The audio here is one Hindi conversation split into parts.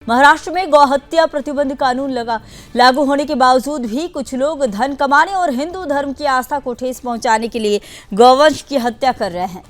महाराष्ट्र में गौहत्या प्रतिबंध कानून लागू होने के बावजूद भी कुछ लोग धन कमाने और हिंदू धर्म की आस्था को ठेस पहुंचाने के लिए गौवंश की हत्या कर रहे हैं।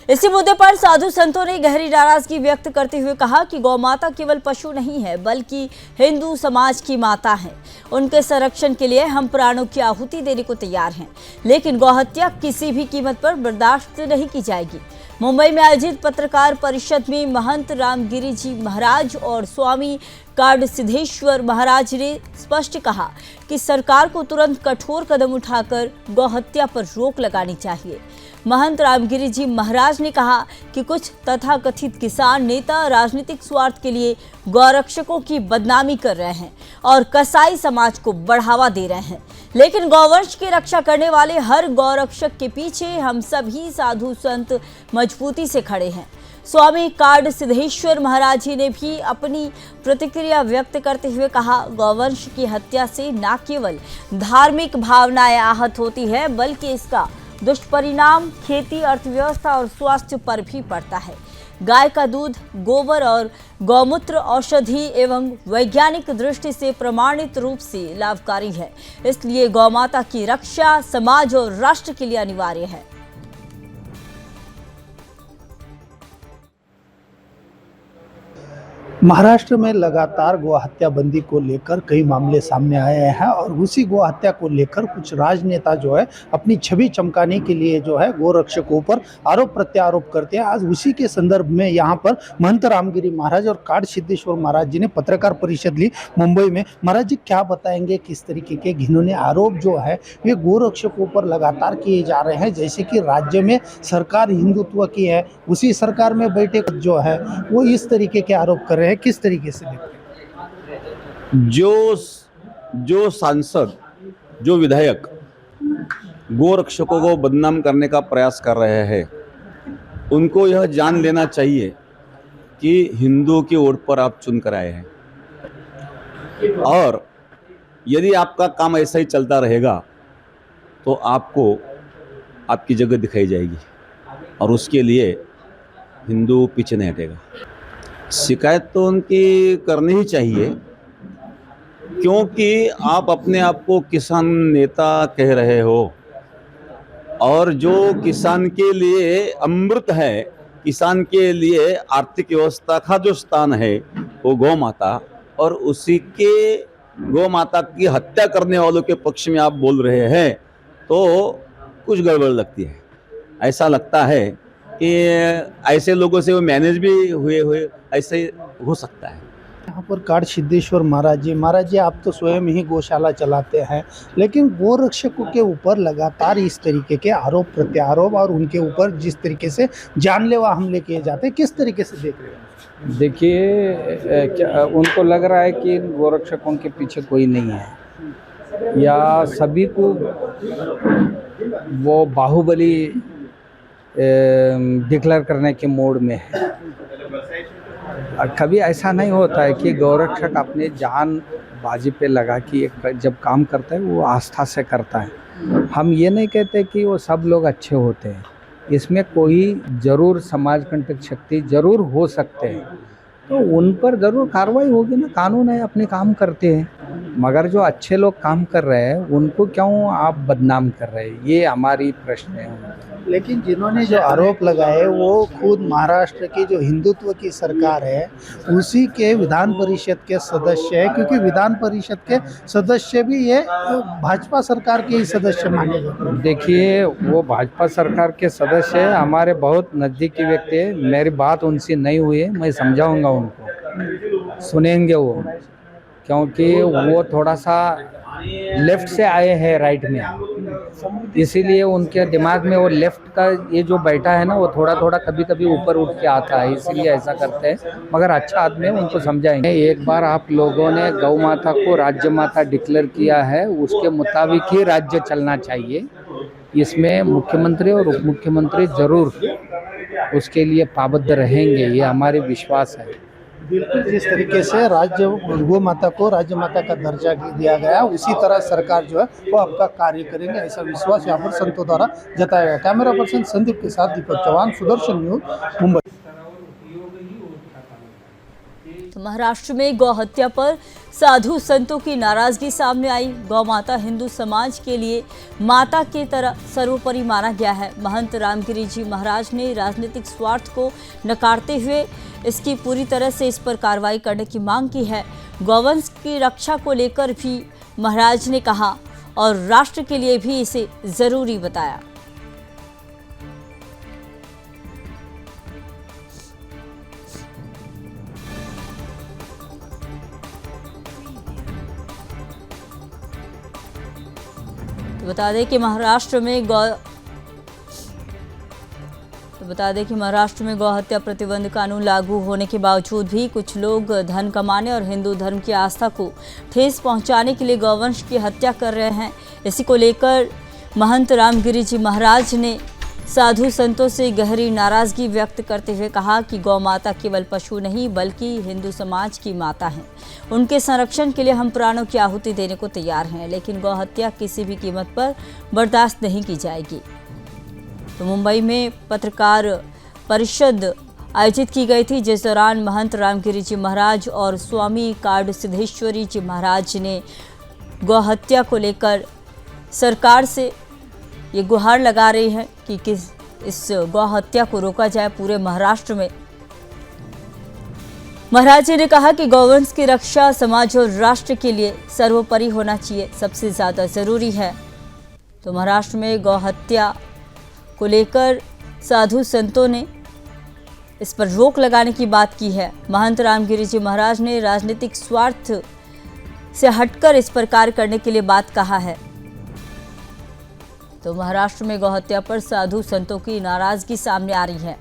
इसी मुद्दे पर साधु संतों ने गहरी नाराजगी व्यक्त करते हुए कहा कि गौ माता केवल पशु नहीं है बल्कि हिंदू समाज की माता है। उनके संरक्षण के लिए हम प्राणों की आहुति देने को तैयार हैं, लेकिन गौहत्या किसी भी कीमत पर बर्दाश्त नहीं की जाएगी। मुंबई में आयोजित पत्रकार परिषद में महंत रामगिरी जी महाराज और स्वामी काडसिद्धेश्वर महाराज ने स्पष्ट कहा कि सरकार को तुरंत कठोर कदम उठाकर गौहत्या पर रोक लगानी चाहिए। महंत रामगिरी जी महाराज ने कहा कि कुछ तथाकथित किसान नेता राजनीतिक स्वार्थ के लिए गौरक्षकों की बदनामी कर रहे हैं और कसाई समाज को बढ़ावा दे रहे हैं, लेकिन गौवंश की रक्षा करने वाले हर गौरक्षक के पीछे हम सभी साधु संत मजबूती से खड़े हैं। स्वामी काडसिद्धेश्वर महाराज जी ने भी अपनी प्रतिक्रिया व्यक्त करते हुए कहा, गौवंश की हत्या से न केवल धार्मिक भावनाएं आहत होती है बल्कि इसका दुष्परिणाम खेती, अर्थव्यवस्था और स्वास्थ्य पर भी पड़ता है। गाय का दूध, गोबर और गौमूत्र औषधि एवं वैज्ञानिक दृष्टि से प्रमाणित रूप से लाभकारी है, इसलिए गौमाता की रक्षा समाज और राष्ट्र के लिए अनिवार्य है। महाराष्ट्र में लगातार गौ हत्या बंदी को लेकर कई मामले सामने आए हैं और उसी गौ हत्या को लेकर कुछ राजनेता जो है अपनी छवि चमकाने के लिए जो है गौ रक्षकों पर आरोप प्रत्यारोप करते हैं। आज उसी के संदर्भ में यहाँ पर महंत रामगिरी महाराज और काडसिद्धेश्वर महाराज जी ने पत्रकार परिषद ली मुंबई में। महाराज जी क्या बताएंगे, किस तरीके के घिनौने आरोप जो है वे गौ रक्षकों पर लगातार किए जा रहे हैं? जैसे कि राज्य में सरकार हिंदुत्व की है, उसी सरकार में बैठे जो है वो इस तरीके के आरोप कर रहे हैं, किस तरीके से देखते हैं? जो सांसद, जो विधायक गोरक्षकों को बदनाम करने का प्रयास कर रहे हैं, उनको यह जान लेना चाहिए कि हिंदुओं की वोट पर आप चुन कर आए हैं और यदि आपका काम ऐसा ही चलता रहेगा तो आपको आपकी जगह दिखाई जाएगी और उसके लिए हिंदू पीछे नहीं हटेगा। शिकायत तो उनकी करनी ही चाहिए, क्योंकि आप अपने आप को किसान नेता कह रहे हो और जो किसान के लिए अमृत है, किसान के लिए आर्थिक व्यवस्था का जो स्थान है वो गौ माता, और उसी के गौ माता की हत्या करने वालों के पक्ष में आप बोल रहे हैं तो कुछ गड़बड़ लगती है। ऐसा लगता है कि ऐसे लोगों से वो मैनेज भी हुए ऐसे हो सकता है। यहाँ पर काडसिद्धेश्वर महाराज जी आप तो स्वयं ही गौशाला चलाते हैं, लेकिन गौ रक्षकों के ऊपर लगातार इस तरीके के आरोप प्रत्यारोप और उनके ऊपर जिस तरीके से जानलेवा हमले किए जाते हैं, किस तरीके से देख रहे हैं? देखिए, उनको लग रहा है कि गोरक्षकों के पीछे कोई नहीं है या सभी को वो बाहुबली डिक्लेयर करने के मोड में है। कभी ऐसा नहीं होता है कि गौरक्षक अपने जान बाजी पे लगा कि एक जब काम करता है वो आस्था से करता है। हम ये नहीं कहते कि वो सब लोग अच्छे होते हैं, इसमें कोई ज़रूर समाज कंटक शक्ति ज़रूर हो सकते हैं, तो उन पर ज़रूर कार्रवाई होगी ना। कानून है, अपने काम करते हैं, मगर जो अच्छे लोग काम कर रहे हैं उनको क्यों आप बदनाम कर रहे हैं, ये हमारी प्रश्न है। लेकिन जिन्होंने जो आरोप लगाए वो खुद महाराष्ट्र की जो हिंदुत्व की सरकार है उसी के विधान परिषद के सदस्य है, क्योंकि विधान परिषद के सदस्य भी ये भाजपा सरकार के ही सदस्य माने जाते हैं। देखिए, वो भाजपा सरकार के सदस्य है, हमारे बहुत नज़दीकी व्यक्ति है। मेरी बात उनसे नहीं हुई है, मैं समझाऊंगा उनको, सुनेंगे वो, क्योंकि वो थोड़ा सा लेफ्ट से आए हैं राइट में, इसीलिए उनके दिमाग में वो लेफ्ट का ये जो बैठा है ना वो थोड़ा थोड़ा कभी कभी ऊपर उठ के आता है, इसीलिए ऐसा करते हैं। मगर अच्छा आदमी है, उनको समझाएंगे। एक बार आप लोगों ने गौ माता को राज्य माता डिक्लेयर किया है, उसके मुताबिक ही राज्य चलना चाहिए। इसमें मुख्यमंत्री और उप मुख्यमंत्री ज़रूर उसके लिए पाबंद रहेंगे, ये हमारे विश्वास है। बिल्कुल, जिस तरीके से राज्य गौ माता को राज्य माता का दर्जा दिया गया उसी तरह सरकार जो है वो आपका कार्य करेंगे, ऐसा विश्वास यहाँ पर संतों द्वारा जताया गया। कैमरा पर्सन संदीप के साथ दीपक चौहान, सुदर्शन न्यूज, मुंबई। तो महाराष्ट्र में गौ हत्या पर साधु संतों की नाराजगी सामने आई। गौ माता हिंदू समाज के लिए माता की तरह सर्वोपरि माना गया है। महंत रामगिरी जी महाराज ने राजनीतिक स्वार्थ को नकारते हुए इसकी पूरी तरह से इस पर कार्रवाई करने की मांग की है। गौवंश की रक्षा को लेकर भी महाराज ने कहा और राष्ट्र के लिए भी इसे जरूरी बताया। तो बता दें कि महाराष्ट्र में गौ हत्या प्रतिबंध कानून लागू होने के बावजूद भी कुछ लोग धन कमाने और हिंदू धर्म की आस्था को ठेस पहुंचाने के लिए गौवंश की हत्या कर रहे हैं। इसी को लेकर महंत रामगिरी जी महाराज ने साधु संतों से गहरी नाराजगी व्यक्त करते हुए कहा कि गौ माता केवल पशु नहीं बल्कि हिंदू समाज की माता है। उनके संरक्षण के लिए हम प्राणों की आहुति देने को तैयार हैं, लेकिन गौ हत्या किसी भी कीमत पर बर्दाश्त नहीं की जाएगी। तो मुंबई में पत्रकार परिषद आयोजित की गई थी, जिस दौरान महंत रामगिरी जी महाराज और स्वामी कार्ड सिद्धेश्वरी जी महाराज ने गौ हत्या को लेकर सरकार से ये गुहार लगा रही है कि इस गौ हत्या को रोका जाए पूरे महाराष्ट्र में। महाराज जी ने कहा कि गौवंश की रक्षा समाज और राष्ट्र के लिए सर्वोपरि होना चाहिए, सबसे ज़्यादा ज़रूरी है। तो महाराष्ट्र में गौ हत्या को लेकर साधु संतों ने इस पर रोक लगाने की बात की है। महंत रामगिरी जी महाराज ने राजनीतिक स्वार्थ से हटकर इस पर कार्य करने के लिए बात कहा है। तो महाराष्ट्र में गौ हत्या पर साधु संतों की नाराजगी सामने आ रही है।